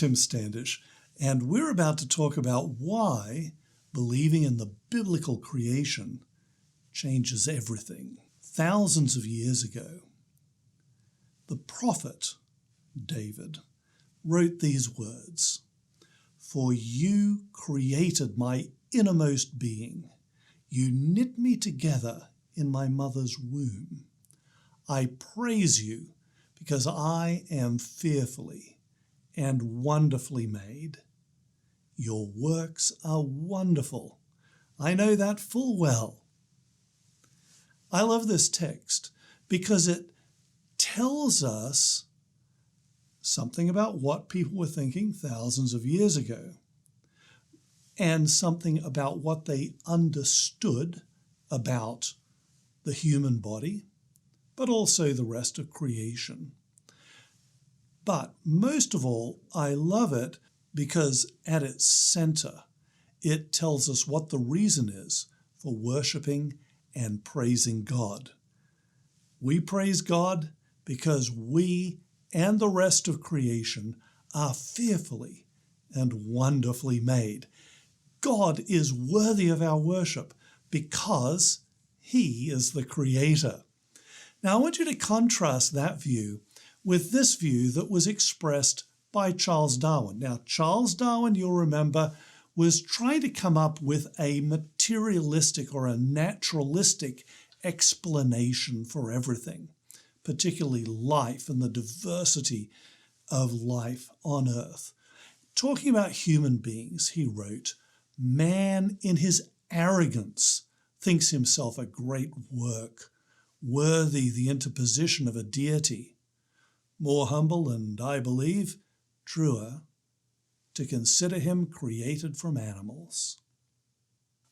Tim Standish, and we're about to talk about why believing in the biblical creation changes everything. Thousands of years ago, the prophet David wrote these words, "For you created my innermost being. You knit me together in my mother's womb. I praise you because I am fearfully and wonderfully made. Your works are wonderful. I know that full well." I love this text because it tells us something about what people were thinking thousands of years ago, and something about what they understood about the human body, but also the rest of creation. But most of all, I love it because at its center, it tells us what the reason is for worshiping and praising God. We praise God because we and the rest of creation are fearfully and wonderfully made. God is worthy of our worship because He is the Creator. Now, I want you to contrast that view with this view that was expressed by Charles Darwin. Now, Charles Darwin, you'll remember, was trying to come up with a materialistic or a naturalistic explanation for everything, particularly life and the diversity of life on Earth. Talking about human beings, he wrote, "Man in his arrogance thinks himself a great work, worthy the interposition of a deity. More humble and, I believe, truer, to consider him created from animals."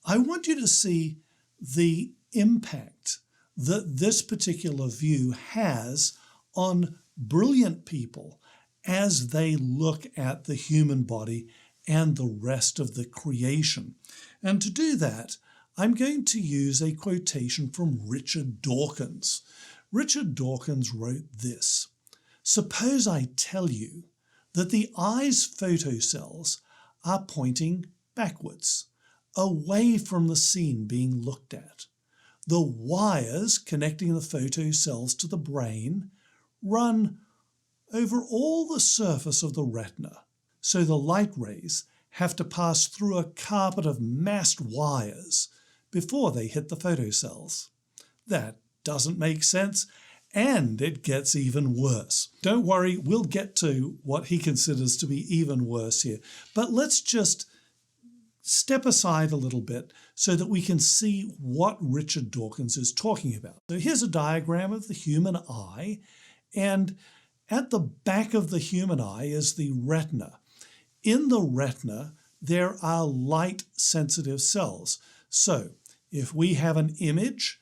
I want you to see the impact that this particular view has on brilliant people as they look at the human body and the rest of the creation. And to do that, I'm going to use a quotation from Richard Dawkins. Richard Dawkins wrote this: "Suppose I tell you that the eye's photocells are pointing backwards, away from the scene being looked at. The wires connecting the photocells to the brain run over all the surface of the retina, so the light rays have to pass through a carpet of massed wires before they hit the photocells. That doesn't make sense, and it gets even worse." Don't worry, we'll get to what he considers to be even worse here. But let's just step aside a little bit so that we can see what Richard Dawkins is talking about. So here's a diagram of the human eye, and at the back of the human eye is the retina. In the retina, there are light-sensitive cells. So if we have an image,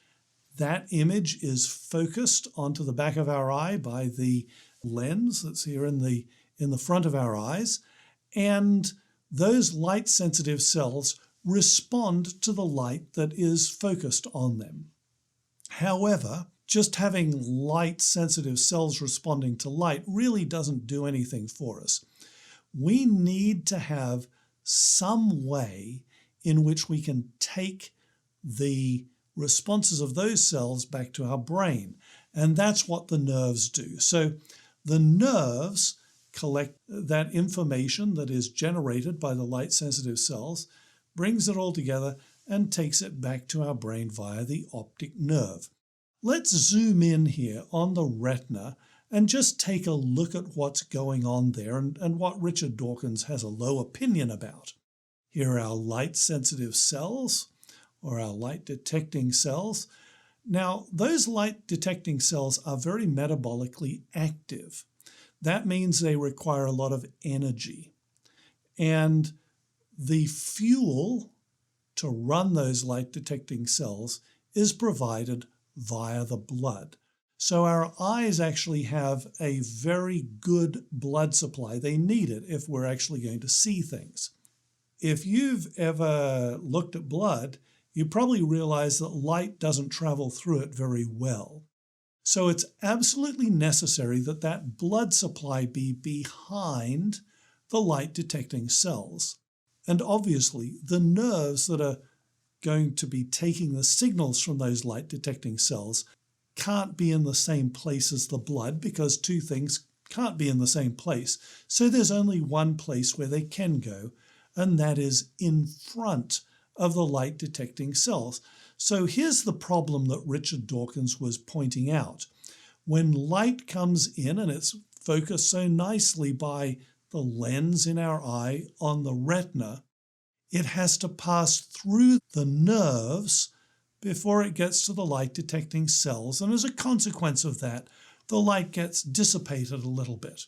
that image is focused onto the back of our eye by the lens that's here in the front of our eyes, and those light-sensitive cells respond to the light that is focused on them. However, just having light-sensitive cells responding to light really doesn't do anything for us. We need to have some way in which we can take the responses of those cells back to our brain, and that's what the nerves do. So the nerves collect that information that is generated by the light-sensitive cells, brings it all together, and takes it back to our brain via the optic nerve. Let's zoom in here on the retina and just take a look at what's going on there and what Richard Dawkins has a low opinion about. Here are our light-sensitive cells, or our light-detecting cells. Now, those light-detecting cells are very metabolically active. That means they require a lot of energy. And the fuel to run those light-detecting cells is provided via the blood. So our eyes actually have a very good blood supply. They need it if we're actually going to see things. If you've ever looked at blood, you probably realize that light doesn't travel through it very well. So it's absolutely necessary that that blood supply be behind the light detecting cells. And obviously, the nerves that are going to be taking the signals from those light detecting cells can't be in the same place as the blood, because two things can't be in the same place. So there's only one place where they can go, and that is in front of the light detecting cells. So here's the problem that Richard Dawkins was pointing out. When light comes in and it's focused so nicely by the lens in our eye on the retina, it has to pass through the nerves before it gets to the light detecting cells. And as a consequence of that, the light gets dissipated a little bit.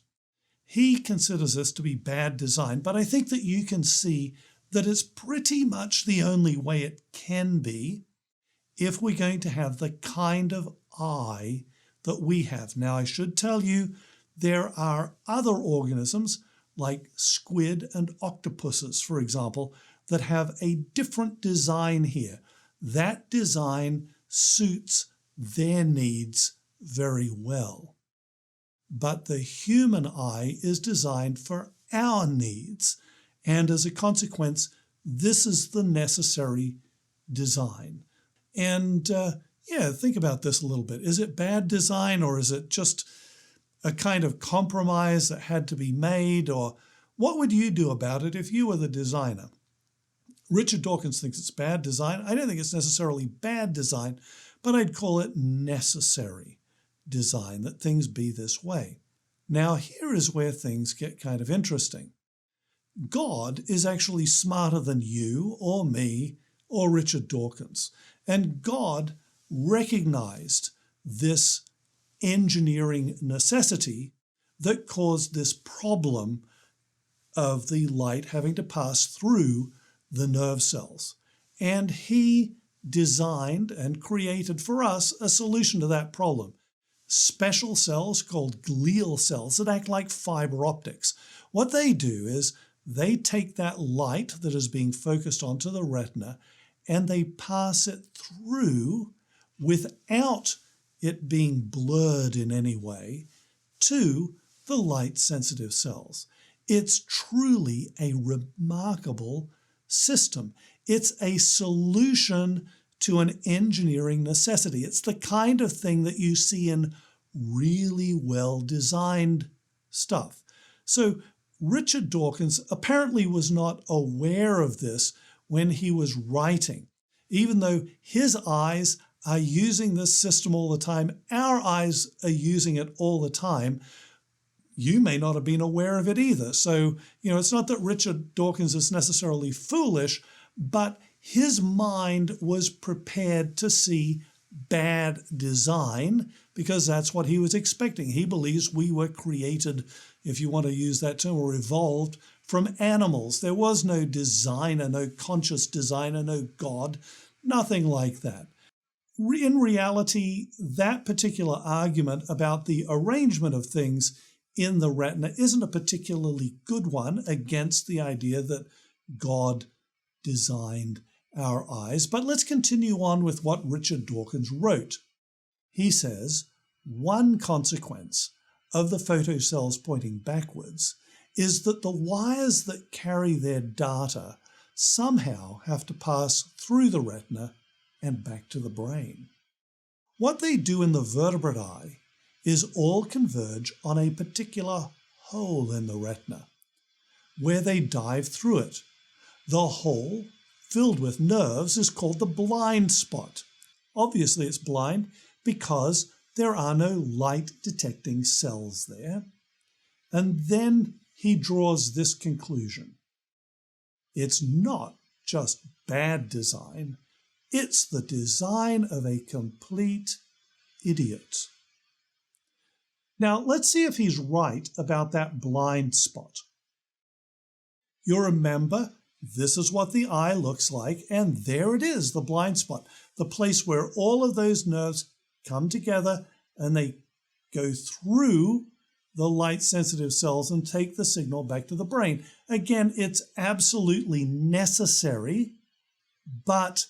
He considers this to be bad design, but I think that you can see that it's pretty much the only way it can be if we're going to have the kind of eye that we have. Now, I should tell you, there are other organisms like squid and octopuses, for example, that have a different design here. That design suits their needs very well. But the human eye is designed for our needs, and as a consequence, this is the necessary design. And think about this a little bit. Is it bad design, or is it just a kind of compromise that had to be made? Or what would you do about it if you were the designer? Richard Dawkins thinks it's bad design. I don't think it's necessarily bad design, but I'd call it necessary design, that things be this way. Now, here is where things get kind of interesting. God is actually smarter than you or me or Richard Dawkins. And God recognized this engineering necessity that caused this problem of the light having to pass through the nerve cells. And he designed and created for us a solution to that problem. Special cells called glial cells that act like fiber optics. What they do is they take that light that is being focused onto the retina and they pass it through without it being blurred in any way to the light-sensitive cells. It's truly a remarkable system. It's a solution to an engineering necessity. It's the kind of thing that you see in really well-designed stuff. So Richard Dawkins apparently was not aware of this when he was writing. Even though his eyes are using this system all the time, our eyes are using it all the time, you may not have been aware of it either. So, it's not that Richard Dawkins is necessarily foolish, but his mind was prepared to see bad design because that's what he was expecting. He believes we were created, if you want to use that term, or evolved from animals. There was no designer, no conscious designer, no God, nothing like that. In reality, that particular argument about the arrangement of things in the retina isn't a particularly good one against the idea that God designed our eyes. But let's continue on with what Richard Dawkins wrote. He says, one consequence of the photocells pointing backwards is that the wires that carry their data somehow have to pass through the retina and back to the brain. What they do in the vertebrate eye is all converge on a particular hole in the retina, where they dive through it. The hole, filled with nerves, is called the blind spot. Obviously, it's blind because there are no light-detecting cells there. And then he draws this conclusion. It's not just bad design, it's the design of a complete idiot. Now, let's see if he's right about that blind spot. You'll remember, this is what the eye looks like, and there it is, the blind spot, the place where all of those nerves come together and they go through the light-sensitive cells and take the signal back to the brain. Again, it's absolutely necessary, but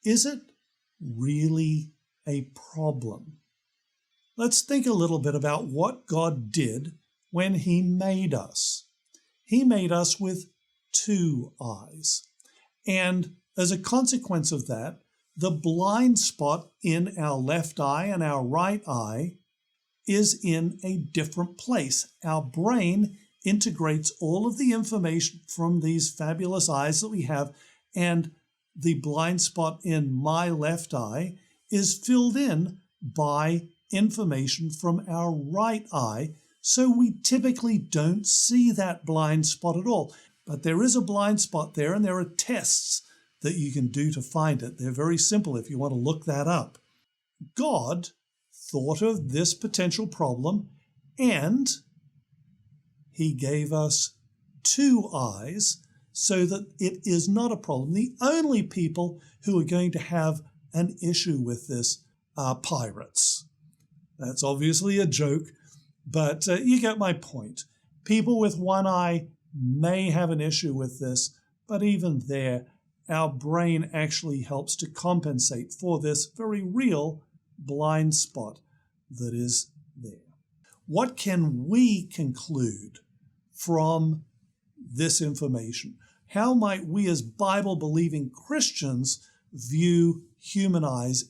is it really a problem? Let's think a little bit about what God did when he made us. he made us with two eyes. And as a consequence of that, the blind spot in our left eye and our right eye is in a different place. Our brain integrates all of the information from these fabulous eyes that we have, and the blind spot in my left eye is filled in by information from our right eye, so we typically don't see that blind spot at all. But there is a blind spot there, and there are tests that you can do to find it. They're very simple if you want to look that up. God thought of this potential problem, and he gave us two eyes so that it is not a problem. The only people who are going to have an issue with this are pirates. That's obviously a joke, but you get my point. People with one eye may have an issue with this, but even there, our brain actually helps to compensate for this very real blind spot that is there. What can we conclude from this information? How might we as Bible-believing Christians view human eyes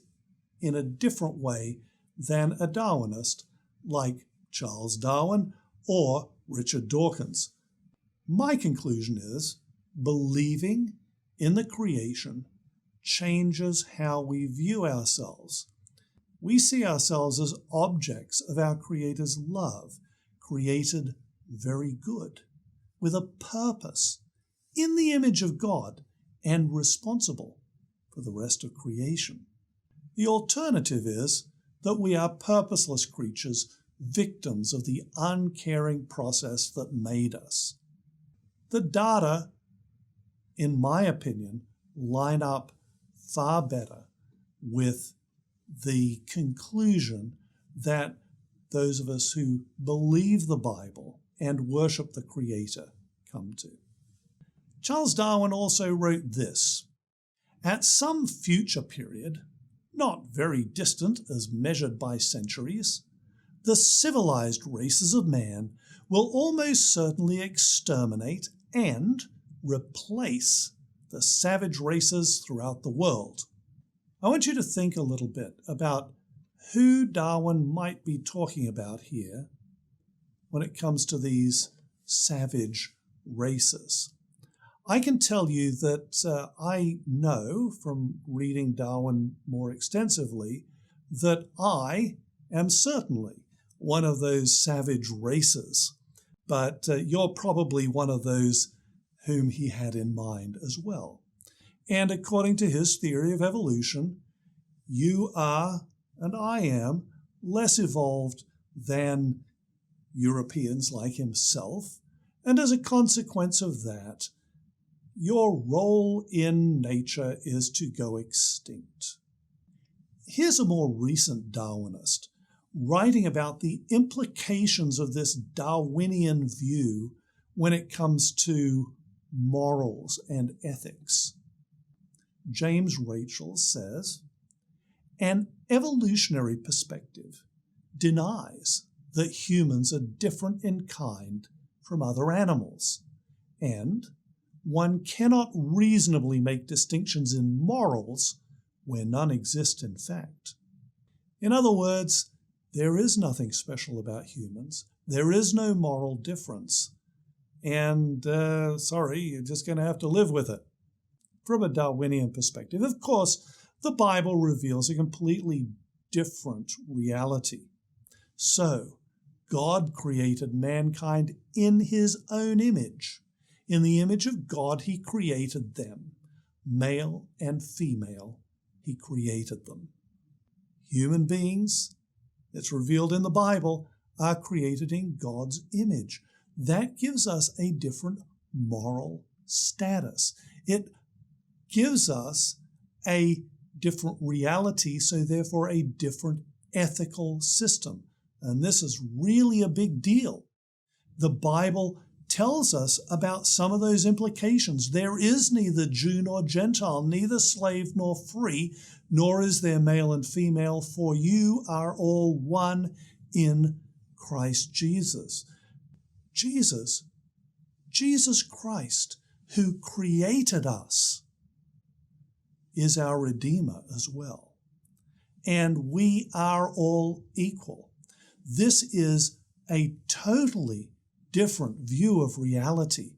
in a different way than a Darwinist like Charles Darwin or Richard Dawkins? My conclusion is believing in the creation changes how we view ourselves. We see ourselves as objects of our Creator's love, created very good, with a purpose, in the image of God, and responsible for the rest of creation. The alternative is that we are purposeless creatures, victims of the uncaring process that made us. The data, in my opinion, line up far better with the conclusion that those of us who believe the Bible and worship the Creator come to. Charles Darwin also wrote this: "At some future period, not very distant as measured by centuries, the civilized races of man will almost certainly exterminate and replace the savage races throughout the world." I want you to think a little bit about who Darwin might be talking about here when it comes to these savage races. I can tell you that I know from reading Darwin more extensively that I am certainly one of those savage races, but you're probably one of those whom he had in mind as well. And according to his theory of evolution, you are, and I am, less evolved than Europeans like himself, and as a consequence of that, your role in nature is to go extinct. Here's a more recent Darwinist writing about the implications of this Darwinian view when it comes to morals and ethics. James Rachel says, "An evolutionary perspective denies that humans are different in kind from other animals, and one cannot reasonably make distinctions in morals where none exist in fact." In other words, there is nothing special about humans. There is no moral difference. And sorry, you're just going to have to live with it. From a Darwinian perspective, of course, the Bible reveals a completely different reality. So, God created mankind in his own image. In the image of God, he created them. Male and female, he created them. Human beings, it's revealed in the Bible, are created in God's image. That gives us a different moral status. It gives us a different reality, so therefore a different ethical system. And this is really a big deal. The Bible tells us about some of those implications. There is neither Jew nor Gentile, neither slave nor free, nor is there male and female, for you are all one in Christ Jesus. Jesus Jesus Christ, who created us, is our Redeemer as well. And we are all equal. This is a totally different view of reality,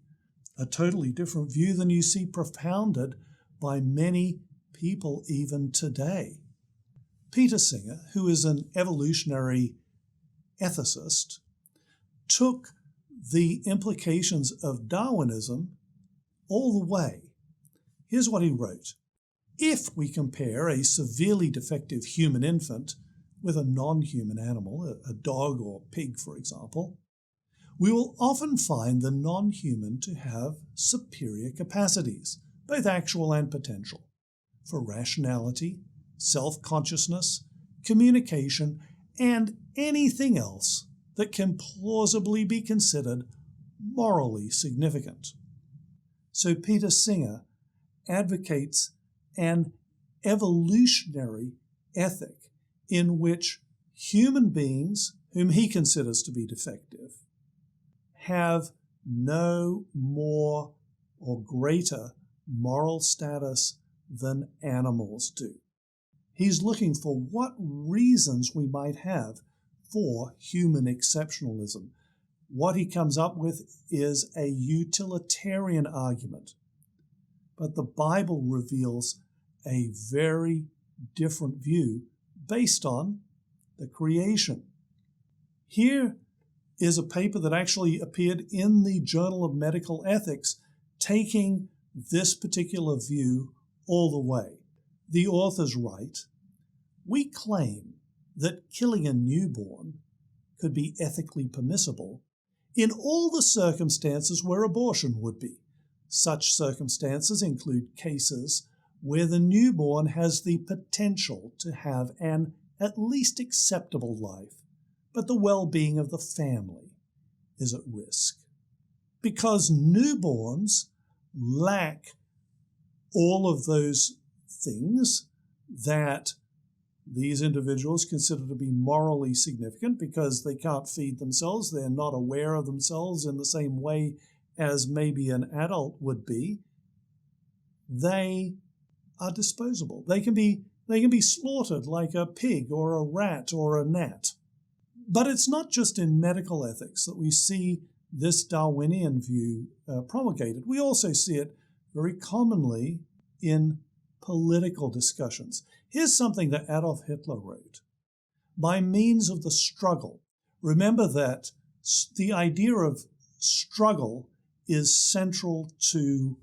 a totally different view than you see propounded by many people even today. Peter Singer, who is an evolutionary ethicist, took the implications of Darwinism all the way. Here's what he wrote. If we compare a severely defective human infant with a non-human animal, a dog or pig, for example, we will often find the non-human to have superior capacities, both actual and potential, for rationality, self-consciousness, communication, and anything else that can plausibly be considered morally significant. So Peter Singer advocates an evolutionary ethic in which human beings, whom he considers to be defective, have no more or greater moral status than animals do. He's looking for what reasons we might have for human exceptionalism. What he comes up with is a utilitarian argument, but the Bible reveals a very different view based on the creation. Here is a paper that actually appeared in the Journal of Medical Ethics taking this particular view all the way. The authors write, "We claim that killing a newborn could be ethically permissible in all the circumstances where abortion would be. Such circumstances include cases where the newborn has the potential to have an at least acceptable life, but the well-being of the family is at risk. Because newborns lack all of those things that these individuals consider to be morally significant because they can't feed themselves, they're not aware of themselves in the same way as maybe an adult would be, they are disposable. They can be slaughtered like a pig or a rat or a gnat." But it's not just in medical ethics that we see this Darwinian view promulgated. We also see it very commonly in political discussions. Here's something that Adolf Hitler wrote. By means of the struggle, remember that the idea of struggle is central to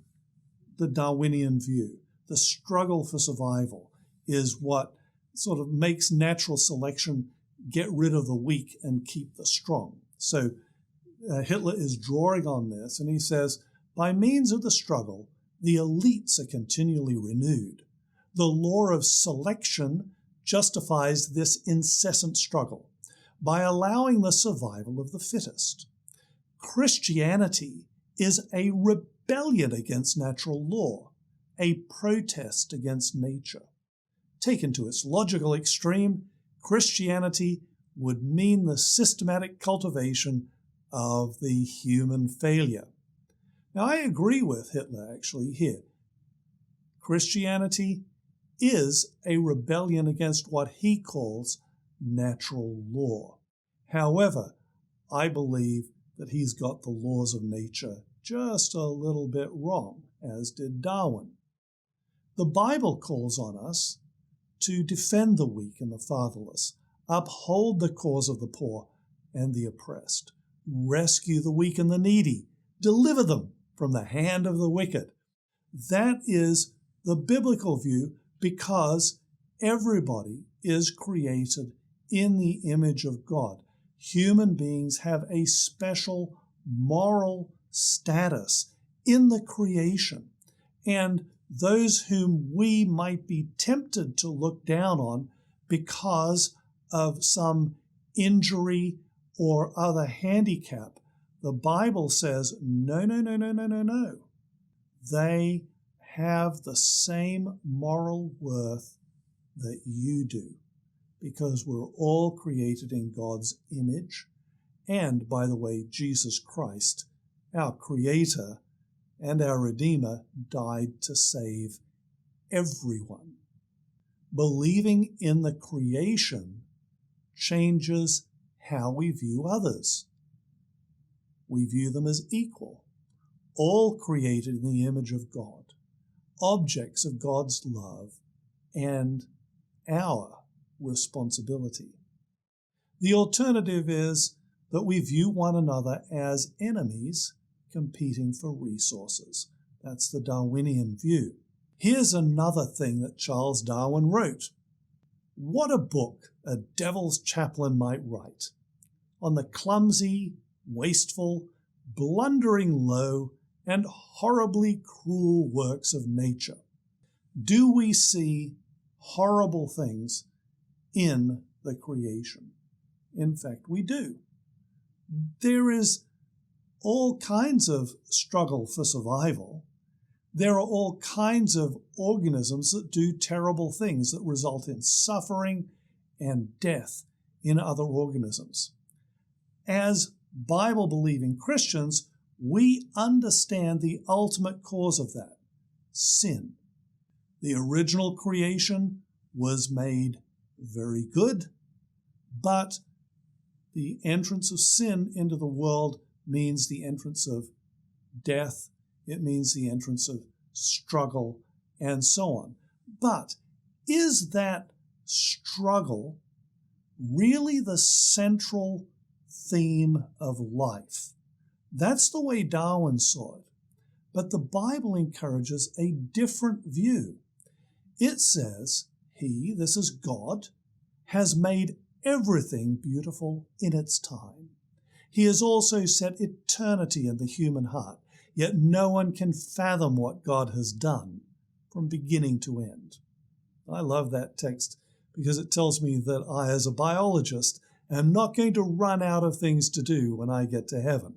the Darwinian view. The struggle for survival is what sort of makes natural selection get rid of the weak and keep the strong. So Hitler is drawing on this, and he says, by means of the struggle, the elites are continually renewed. The law of selection justifies this incessant struggle by allowing the survival of the fittest. Christianity is a rebellion against natural law, a protest against nature. Taken to its logical extreme, Christianity would mean the systematic cultivation of the human failure. Now, I agree with Hitler, actually, here. Christianity is a rebellion against what he calls natural law. However, I believe that he's got the laws of nature just a little bit wrong, as did Darwin. The Bible calls on us to defend the weak and the fatherless, uphold the cause of the poor and the oppressed, rescue the weak and the needy, deliver them from the hand of the wicked. That is the biblical view because everybody is created in the image of God. Human beings have a special moral status in the creation, and those whom we might be tempted to look down on because of some injury or other handicap, the Bible says, no. They have the same moral worth that you do, because we're all created in God's image. And, by the way, Jesus Christ our Creator and our Redeemer died to save everyone. Believing in the creation changes how we view others. We view them as equal, all created in the image of God, objects of God's love and our responsibility. The alternative is that we view one another as enemies competing for resources. That's the Darwinian view. Here's another thing that Charles Darwin wrote. What a book a devil's chaplain might write on the clumsy, wasteful, blundering low, and horribly cruel works of nature. Do we see horrible things in the creation? In fact, we do. There is all kinds of struggle for survival. There are all kinds of organisms that do terrible things that result in suffering and death in other organisms. As Bible-believing Christians, we understand the ultimate cause of that, sin. The original creation was made very good, but the entrance of sin into the world means the entrance of death. It means the entrance of struggle and so on. But is that struggle really the central theme of life? That's the way Darwin saw it. But the Bible encourages a different view. It says He, this is God, has made everything beautiful in its time. He has also set eternity in the human heart, yet no one can fathom what God has done from beginning to end. I love that text because it tells me that I, as a biologist, am not going to run out of things to do when I get to heaven.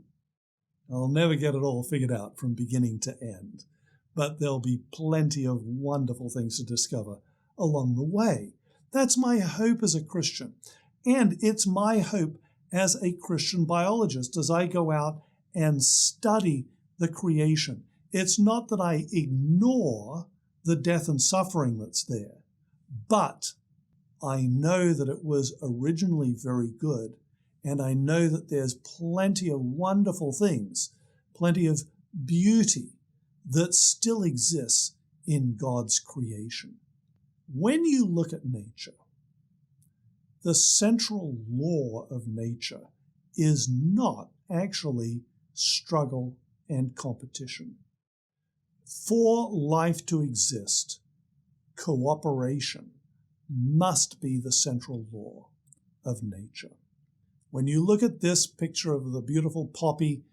I'll never get it all figured out from beginning to end, but there'll be plenty of wonderful things to discover along the way. That's my hope as a Christian, and it's my hope as a Christian biologist as I go out and study the creation. It's not that I ignore the death and suffering that's there, but I know that it was originally very good, and I know that there's plenty of wonderful things, plenty of beauty that still exists in God's creation. When you look at nature, the central law of nature is not actually struggle and competition. For life to exist, cooperation must be the central law of nature. When you look at this picture of the beautiful poppy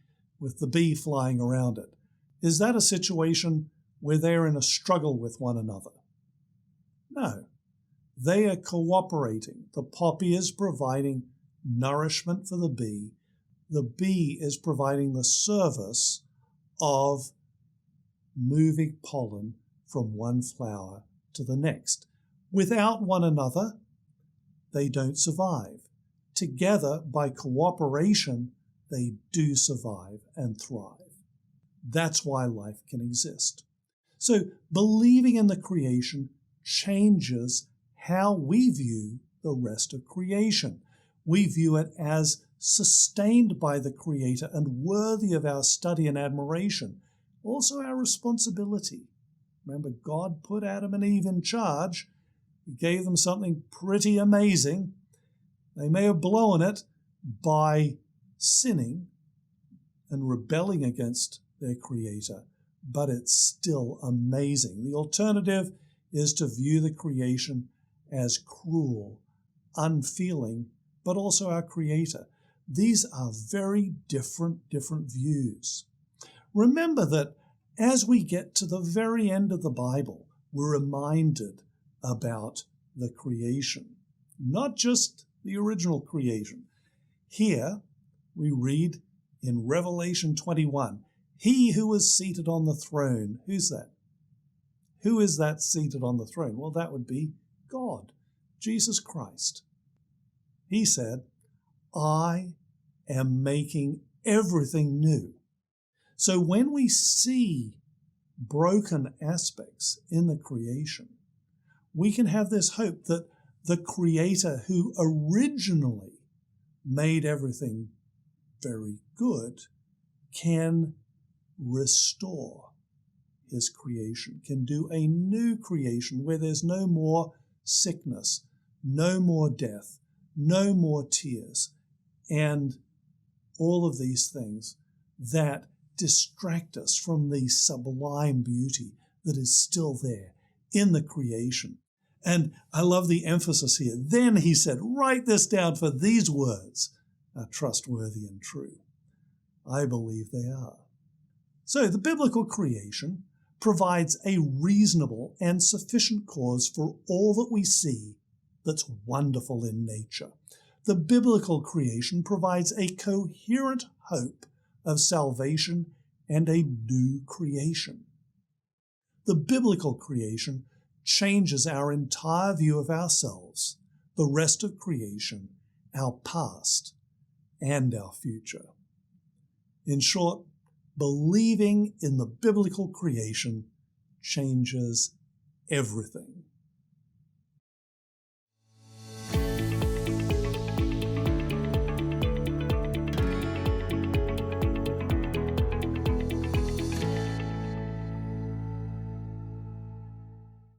with the bee flying around it, is that a situation where they're in a struggle with one another? No. They are cooperating. The poppy is providing nourishment for the bee. The bee is providing the service of moving pollen from one flower to the next. Without one another, they don't survive. Together, by cooperation, they do survive and thrive. That's why life can exist. So believing in the creation changes how we view the rest of creation. We view it as sustained by the Creator and worthy of our study and admiration, also our responsibility. Remember, God put Adam and Eve in charge. He gave them something pretty amazing. They may have blown it by sinning and rebelling against their Creator, but it's still amazing. The alternative is to view the creation as cruel, unfeeling, but also our Creator. These are very different views. Remember that as we get to the very end of the Bible, we're reminded about the creation, not just the original creation. Here we read in Revelation 21, He who is seated on the throne. Who's that? Who is that seated on the throne? Well, that would be God, Jesus Christ. He said, I am making everything new. So when we see broken aspects in the creation, we can have this hope that the Creator who originally made everything very good can restore his creation, can do a new creation where there's no more sickness, no more death, no more tears, and all of these things that distract us from the sublime beauty that is still there in the creation. And I love the emphasis here. Then he said, write this down, for these words are trustworthy and true. I believe they are. So the biblical creation provides a reasonable and sufficient cause for all that we see that's wonderful in nature. The biblical creation provides a coherent hope of salvation and a new creation. The biblical creation changes our entire view of ourselves, the rest of creation, our past, and our future. In short, believing in the biblical creation changes everything.